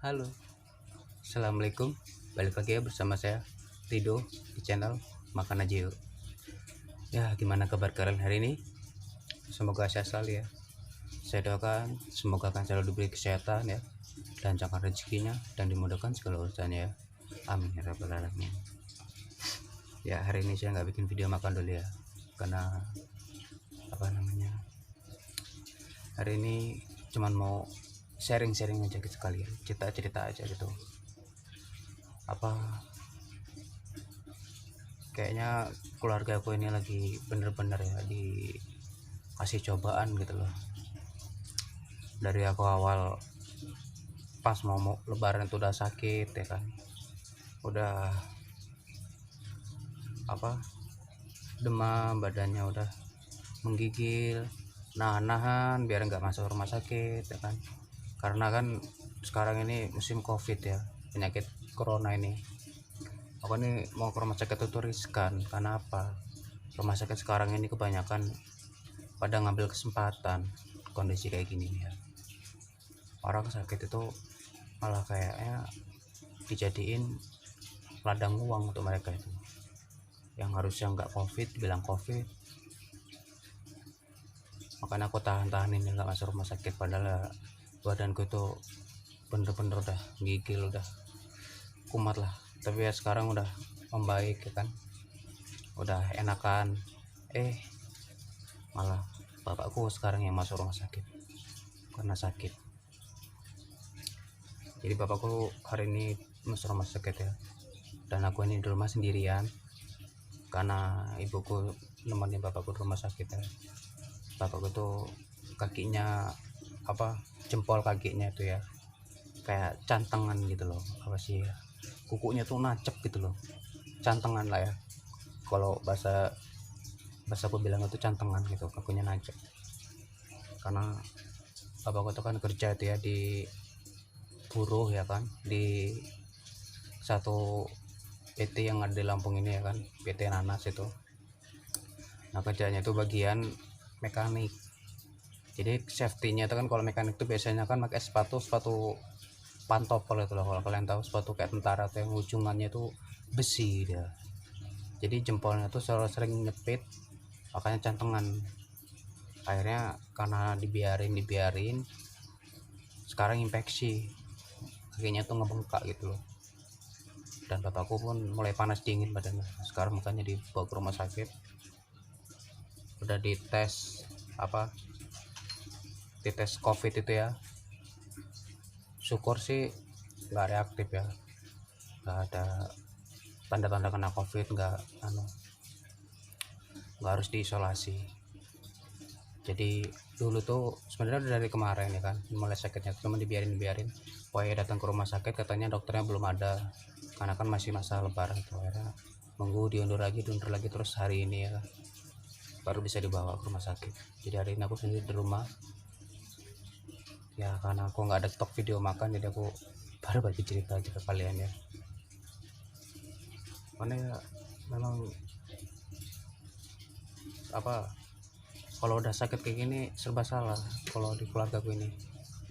Halo, Assalamualaikum. Balik lagi ya bersama saya Rido di channel Makan Aja Yuk. Ya, gimana kabar kalian hari ini? Semoga sehat selalu ya. Saya doakan semoga akan selalu diberi kesehatan ya, lancarkan rezekinya dan dimudahkan segala urusannya ya. Amin ya rabbal alamin. Ya, hari ini saya nggak bikin video makan dulu ya, karena hari ini cuman mau sharing-sharing aja gitu sekalian, cerita-cerita aja gitu. Kayaknya keluarga aku ini lagi bener-bener ya dikasih cobaan gitu loh. Dari aku awal pas mau lebaran itu udah sakit ya kan, udah demam, badannya udah menggigil, nahan biar nggak masuk rumah sakit ya kan, karena kan sekarang ini musim covid ya, penyakit corona ini. Aku nih mau ke rumah sakit itu riskan. Karena apa? Rumah sakit sekarang ini kebanyakan pada ngambil kesempatan kondisi kayak gini ya. Orang sakit itu malah kayaknya dijadiin ladang uang untuk mereka itu. Yang harusnya nggak covid bilang covid. Makanya aku tahan ini nggak masuk rumah sakit, padahal badanku itu bener-bener udah gigil, udah kumat lah. Tapi ya sekarang udah membaik ya kan, udah enakan. Malah bapakku sekarang yang masuk rumah sakit karena sakit. Jadi bapakku hari ini masuk rumah sakit ya, dan aku ini di rumah sendirian karena ibuku nemenin bapakku di rumah sakit ya. Bapakku tuh kakinya jempol kakinya itu ya kayak cantengan gitu loh, kukunya tuh nacep gitu loh, cantengan lah ya, kalau bahasa aku bilang itu cantengan gitu, kakunya nacep. Karena bapakku tuh kan kerja itu ya di buruh ya kan, di satu PT yang ada di Lampung ini ya kan, PT Nanas itu. Nah, kerjanya itu bagian mekanik. Jadi safety-nya itu kan, kalau mekanik itu biasanya kan pakai sepatu pantopel itu loh, kalau kalian tahu, sepatu kayak tentara tuh yang ujungannya itu besi dia. Jadi jempolnya tuh selalu sering nyepit, makanya cantengan. Akhirnya karena dibiarin sekarang infeksi, kakinya tuh ngebengkak gitu loh. Dan bapakku pun mulai panas dingin badannya. Sekarang makanya dibawa ke rumah sakit, udah dites covid itu ya. Syukur sih nggak reaktif ya, nggak ada tanda-tanda kena covid, nggak harus diisolasi. Jadi dulu tuh sebenarnya udah dari kemarin ya kan mulai sakitnya, cuma dibiarin pokoknya datang ke rumah sakit, katanya dokternya belum ada karena kan masih masa lebaran tuh. Akhirnya diundur lagi terus hari ini ya baru bisa dibawa ke rumah sakit. Jadi hari ini aku sendiri di rumah ya, karena aku nggak ada stok video makan, jadi aku baru bagi cerita aja ke kalian ya. Karena ya memang kalau udah sakit kayak gini serba salah kalau di keluarga gue ini,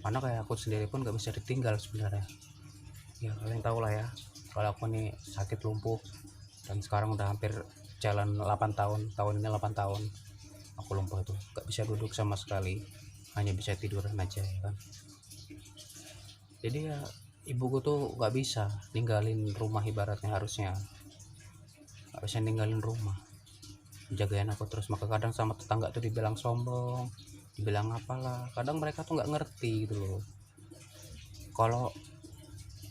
karena kayak aku sendiri pun nggak bisa ditinggal sebenarnya ya. Kalian tahu lah ya, kalau aku nih sakit lumpuh dan sekarang udah hampir jalan 8 tahun ini 8 tahun aku lumpuh, itu nggak bisa duduk sama sekali, hanya bisa tiduran aja ya kan. Jadi ya ibuku tuh nggak bisa ninggalin rumah, ibaratnya harusnya nggak bisa ninggalin rumah, jagain aku terus. Maka kadang sama tetangga tuh dibilang sombong, dibilang apalah, kadang mereka tuh nggak ngerti gitu loh. Kalau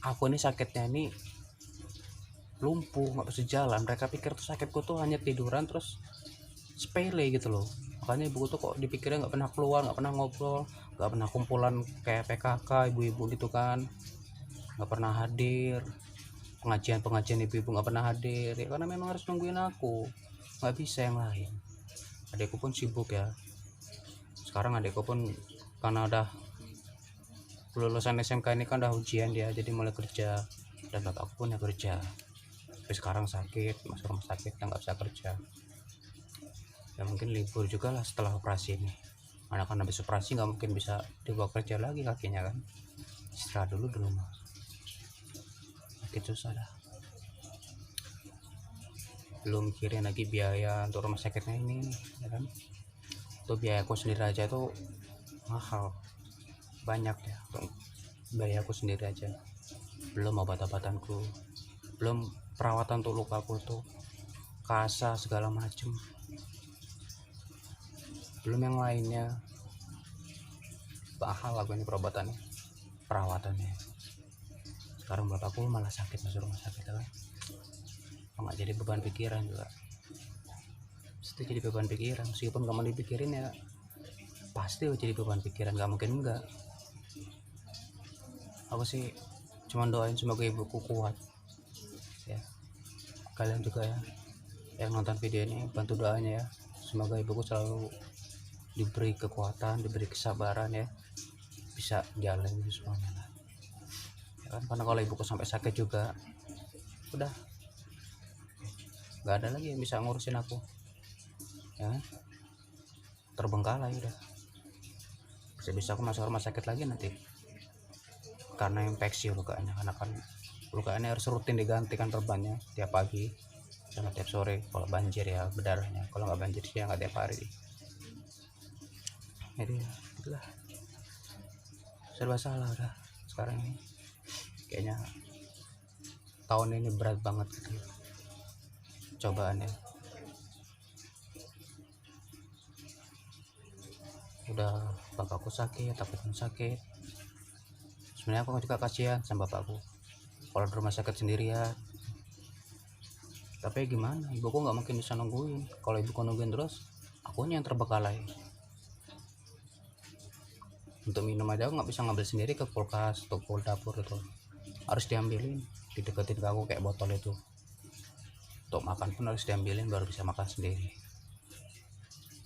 aku ini sakitnya ini lumpuh nggak bisa jalan, mereka pikir tuh sakitku tuh hanya tiduran terus sepele gitu loh. Makanya ibu tuh kok dipikirnya nggak pernah keluar, nggak pernah ngobrol, nggak pernah kumpulan kayak PKK ibu-ibu gitu kan, nggak pernah hadir pengajian ibu-ibu, nggak pernah hadir ya, karena memang harus nungguin aku, nggak bisa yang lain. Adikku pun sibuk ya sekarang, adikku pun karena udah lulusan SMK ini kan udah ujian dia, jadi mulai kerja. Dan bapakku pun ya kerja, tapi sekarang sakit, masuk rumah sakit dan nggak bisa kerja ya. Mungkin libur juga lah setelah operasi ini, karena habis operasi nggak mungkin bisa dibawa kerja lagi kakinya kan, istirahat dulu di rumah. sakit susah dah, belum mikirin lagi biaya untuk rumah sakitnya ini ya kan. Itu biaya aku sendiri aja tuh mahal banyak ya, untuk biaya aku sendiri aja, belum obat-obatanku, belum perawatan untuk lukaku tuh, kasa segala macem, belum yang lainnya. Mahal aku ini perawatannya. Sekarang buat aku malah sakit masuk rumah sakit kan, nggak jadi beban pikiran juga. Itu jadi beban pikiran, meskipun kamu dipikirin ya pasti jadi beban pikiran, nggak mungkin enggak. Aku sih cuma doain semoga ibuku kuat ya. Kalian juga ya yang nonton video ini bantu doanya ya, semoga ibuku selalu diberi kekuatan, diberi kesabaran ya, bisa jalan itu semuanya lah ya kan. Karena kalau ibuku sampai sakit juga udah nggak ada lagi yang bisa ngurusin aku ya, terbengkalai udah. Bisa-bisa aku masuk rumah sakit lagi nanti karena infeksi lukanya, karena kan lukanya harus rutin digantikan perbannya tiap pagi sama tiap sore. Kalau banjir ya berdarahnya, kalau nggak banjir sih ya nggak tiap hari. Jadi itulah, serba salah udah sekarang ini. Kayaknya tahun ini berat banget gitu cobaannya. Udah bapakku sakit, takutnya sakit. Sebenarnya aku juga kasihan sama bapakku kalau di rumah sakit sendirian, tapi gimana, ibuku nggak mungkin bisa nungguin. Kalau ibuku nungguin terus, akunya yang terbengkalai. Untuk minum aja aku nggak bisa ngambil sendiri ke kulkas atau ke dapur, itu harus diambilin, dideketin ke aku kayak botol itu. Untuk makan pun harus diambilin baru bisa makan sendiri,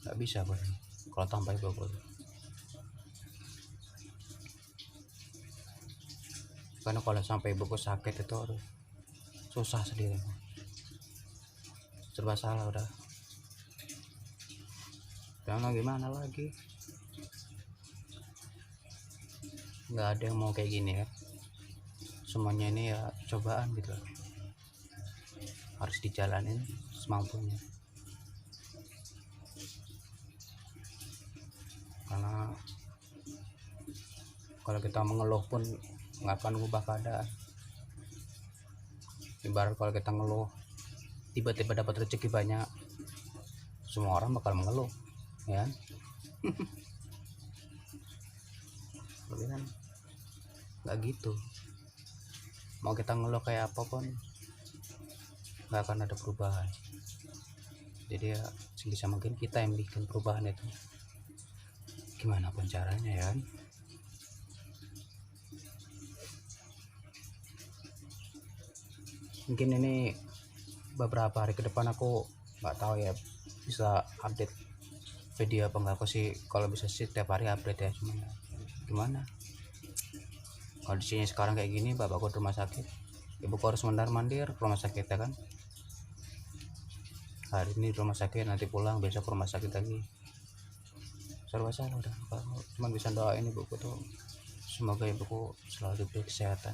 nggak bisa bro kalau tanpa ibuku. Karena kalau sampai ibuku sakit itu aduh, susah sendiri, serba salah udah. Jangan gimana lagi, nggak ada yang mau kayak gini ya, semuanya ini ya cobaan gitu, harus dijalanin semampunya. Karena kalau kita mengeluh pun nggak akan ubah keadaan. Ibarat kalau kita ngeluh tiba-tiba dapat rezeki banyak, semua orang bakal mengeluh ya. Tapi kan nggak gitu, mau kita ngeluh kayak apapun nggak akan ada perubahan. Jadi ya sebisa mungkin kita yang bikin perubahan itu, gimana pun caranya ya. Mungkin ini beberapa hari ke depan aku nggak tahu ya bisa update video apa enggak. Aku sih kalau bisa sih tiap hari update ya, cuman gimana kondisinya sekarang kayak gini. Bapakku di rumah sakit, ibuku harus mondar-mandir ke rumah sakit ya kan. Hari ini di rumah sakit, nanti pulang besok ke rumah sakit lagi, serba salah udah. Aku cuman bisa doain ibuku tuh semoga ibuku selalu diberi kesehatan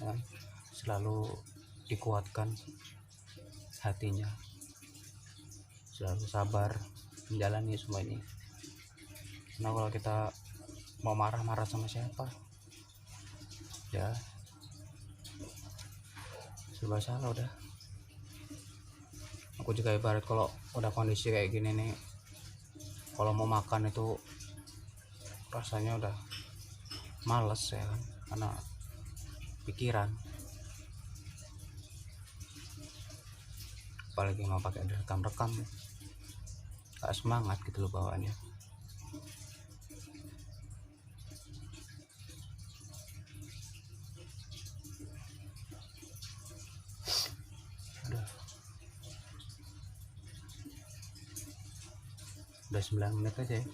ya kan? Selalu dikuatkan hatinya, selalu sabar menjalani semua ini. Nah kalau kita mau marah-marah sama siapa ya, serba salah udah. Aku juga ibarat kalau udah kondisi kayak gini nih, kalau mau makan itu rasanya udah males ya kan, karena pikiran, apalagi mau pakai rekam-rekam, gak semangat gitu loh bawaannya. Udah 9 menit aja ya,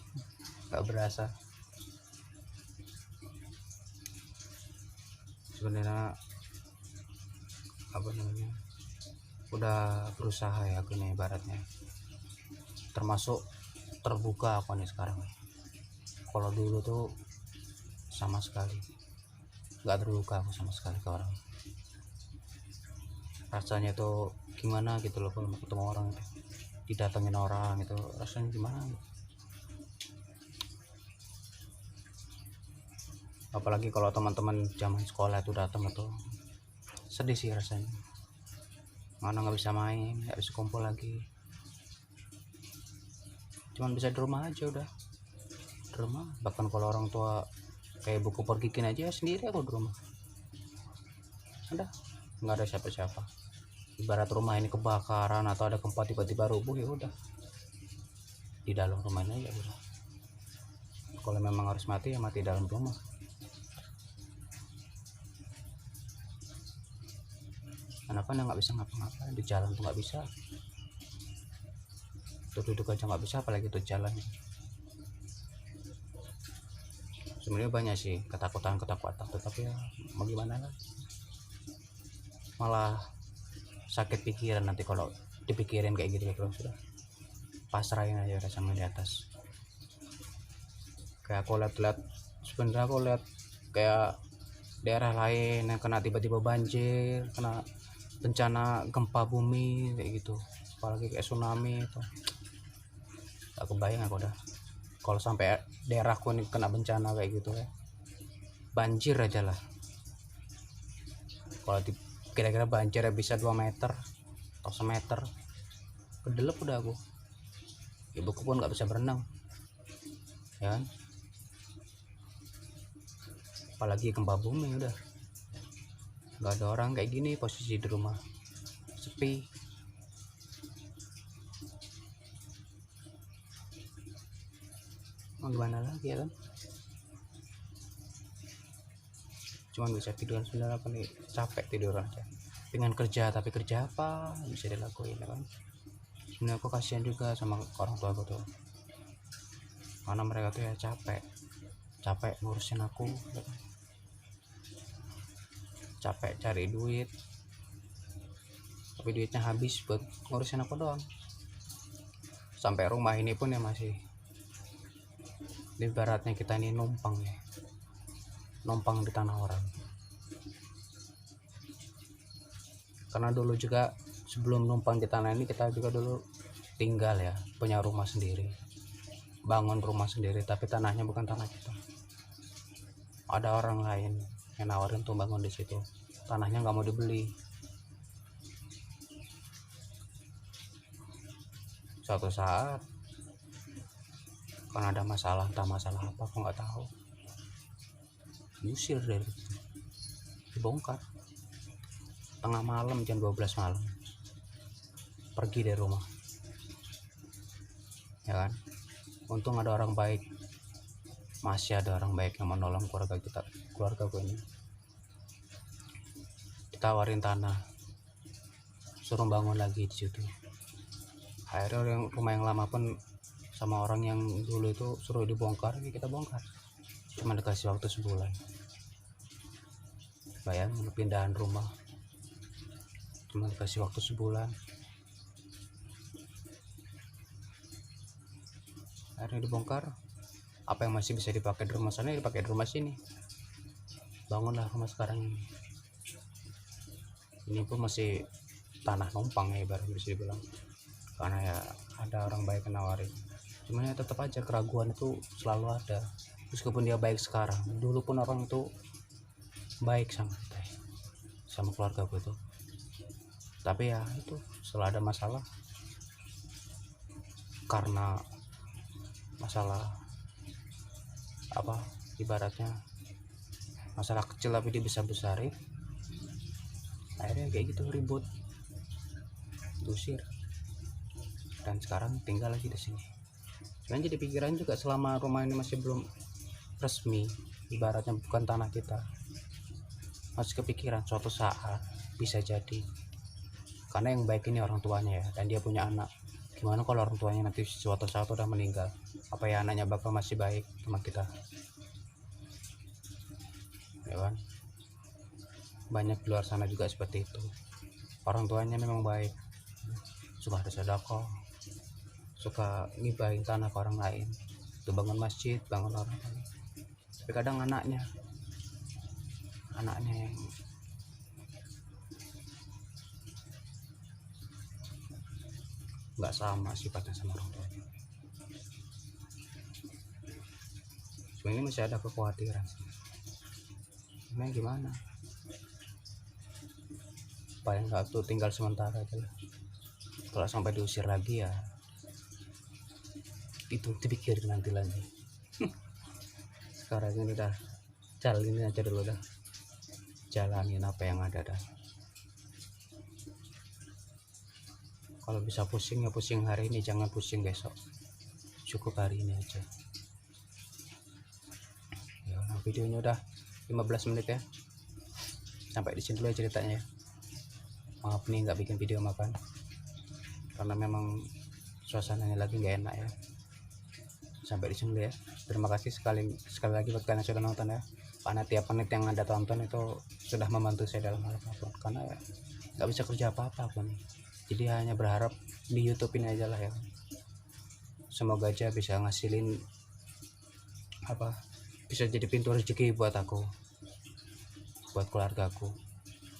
gak berasa. Sebenarnya apa namanya, udah berusaha ya aku nih ibaratnya, termasuk terbuka aku nih sekarang. Kalau dulu tuh sama sekali nggak terbuka aku sama sekali ke orang. rasanya tuh gimana gitu loh kalau mau ketemu orang itu, didatengin orang itu rasanya gimana. Apalagi kalau teman-teman zaman sekolah itu datang, itu sedih sih rasanya, mana nggak bisa main, nggak bisa kumpul lagi, cuman bisa di rumah aja udah, di rumah. Bahkan kalau orang tua kayak buku pergikin aja sendiri aku di rumah, udah nggak ada siapa-siapa. Ibarat rumah ini kebakaran atau ada gempa tiba-tiba rubuh, ya udah di dalam rumahnya ya udah. Kalau memang harus mati ya mati dalam rumah. Kenapa nggak bisa ngapa-ngapain di jalan tuh nggak bisa, tuh duduk aja nggak bisa, apalagi tuh jalan. Sebenarnya banyak sih ketakutan tetapi ya mau gimana lah, malah sakit pikiran nanti kalau dipikirin kayak gitu terus. Sudah pasrahin aja udah sama di atas. Kayak aku lihat-lihat, sebenarnya aku lihat kayak daerah lain yang kena tiba-tiba banjir, kena bencana gempa bumi kayak gitu, apalagi kayak tsunami itu, gak kebayang aku dah kalau sampai daerahku ini kena bencana kayak gitu ya, banjir aja lah. Kalau kira-kira banjir bisa 2 meter atau semeter, kedelep udah aku. Ibuku pun nggak bisa berenang ya kan? Apalagi gempa bumi, udah nggak ada orang kayak gini, posisi di rumah sepi. Mau gimana lagi ya kan, cuman bisa tiduran sebenarnya, apa nih, capek tidur aja. Pengen kerja tapi kerja apa bisa dilakuin ya kan. Sebenarnya aku kasihan juga sama orang tua aku tuh, karena mereka tuh ya capek ngurusin aku ya kan? Capek cari duit tapi duitnya habis buat ngurusin aku doang. Sampai rumah ini pun ya masih ibaratnya kita ini numpang ya, numpang di tanah orang. Karena dulu juga sebelum numpang di tanah ini, kita juga dulu tinggal ya, punya rumah sendiri, bangun rumah sendiri, tapi tanahnya bukan tanah kita. Ada orang lain yang nawarin tuh bangun di situ, tanahnya nggak mau dibeli. Suatu saat karena ada masalah, entah masalah apa aku nggak tahu, diusir dari situ, dibongkar tengah malam jam 12 malam, pergi dari rumah ya kan. Untung ada orang baik, masih ada orang baik yang menolong keluarga gue ini. Ditawarin tanah, suruh bangun lagi di situ. Akhirnya rumah yang lama pun sama orang yang dulu itu suruh dibongkar, ini kita bongkar, cuma dikasih waktu sebulan. Bayangin pindahan rumah cuma dikasih waktu sebulan. Akhirnya dibongkar, apa yang masih bisa dipakai di rumah sana dipakai di rumah sini, bangunlah rumah sekarang ini. Ini pun masih tanah numpang ya, ibarat bisa dibilang, karena ya ada orang baik yang nawarin. Cuman ya tetap aja keraguan itu selalu ada, meskipun dia baik sekarang. Dulu pun orang itu baik sama keluarga gue itu, tapi ya itu setelah ada masalah, karena masalah apa, ibaratnya masalah kecil tapi dia bisa besarin, akhirnya kayak gitu, ribut, diusir, dan sekarang tinggal lagi di sini. Cuman jadi pikiran juga, selama rumah ini masih belum resmi, ibaratnya bukan tanah kita, masih kepikiran suatu saat bisa jadi, karena yang baik ini orang tuanya ya, dan dia punya anak. Gimana kalau orang tuanya nanti suatu saat udah meninggal, apa ya anaknya bakal masih baik sama kita ya kan. Banyak di luar sana juga seperti itu, orang tuanya memang baik, suka ada sedekah, suka ngibahin tanah ke orang lain, itu bangun masjid, bangun orang lain. Tapi kadang anaknya yang nggak sama sifatnya sama orang tua. Cuma ini masih ada kekhawatiran sih. Nah gimana, paling nggak tuh tinggal sementara aja lah. Kalau sampai diusir lagi ya itu dipikir nanti lagi. Sekarang ini udah jalanin aja dulu dah, jalanin apa yang ada dah. Kalau bisa pusing ya pusing hari ini, jangan pusing besok, cukup hari ini aja ya. Nah, videonya udah 15 menit ya, sampai di sini dulu ya ceritanya ya. Maaf nih nggak bikin video makan karena memang suasananya lagi nggak enak ya. Sampai di sini dulu ya, terima kasih sekali lagi buat kalian yang sudah nonton ya, karena tiap menit yang Anda tonton itu sudah membantu saya dalam hal apapun, karena ya nggak bisa kerja apa-apa pun, jadi hanya berharap di YouTube ini aja lah ya. Semoga aja bisa ngasilin apa, bisa jadi pintu rezeki buat aku, buat keluargaku.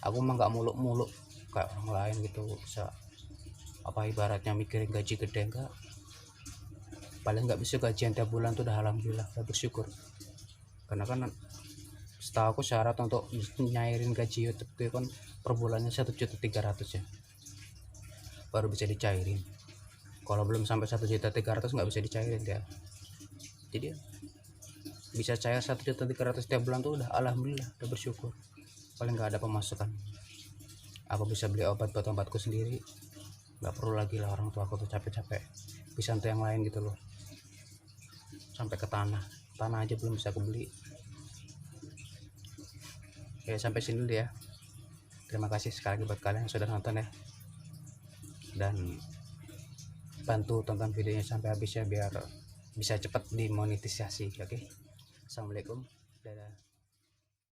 Aku mah nggak muluk-muluk kayak orang lain gitu, bisa apa ibaratnya mikirin gaji gede, enggak. Paling nggak bisa gajian tiap bulan tuh udah alhamdulillah, udah bersyukur. Karena kan setahu aku syarat untuk nyairin gaji YouTube itu kan per bulannya 1.300.000 ya, baru bisa dicairin. Kalau belum sampai 1.300.000 nggak bisa dicairin ya. Jadi bisa cair 1.300.000 tiap bulan tuh udah alhamdulillah, udah bersyukur. Paling nggak ada pemasukan, aku bisa beli obat buat obatku sendiri, nggak perlu lagi lah orang tua aku tuh capek-capek bisa untuk yang lain gitu loh. Sampai ke tanah aja belum bisa aku beli ya. Sampai sini dulu ya, terima kasih sekali lagi buat kalian yang sudah nonton ya, dan bantu tonton videonya sampai habis ya biar bisa cepat dimonetisasi. Oke, assalamualaikum, dadah.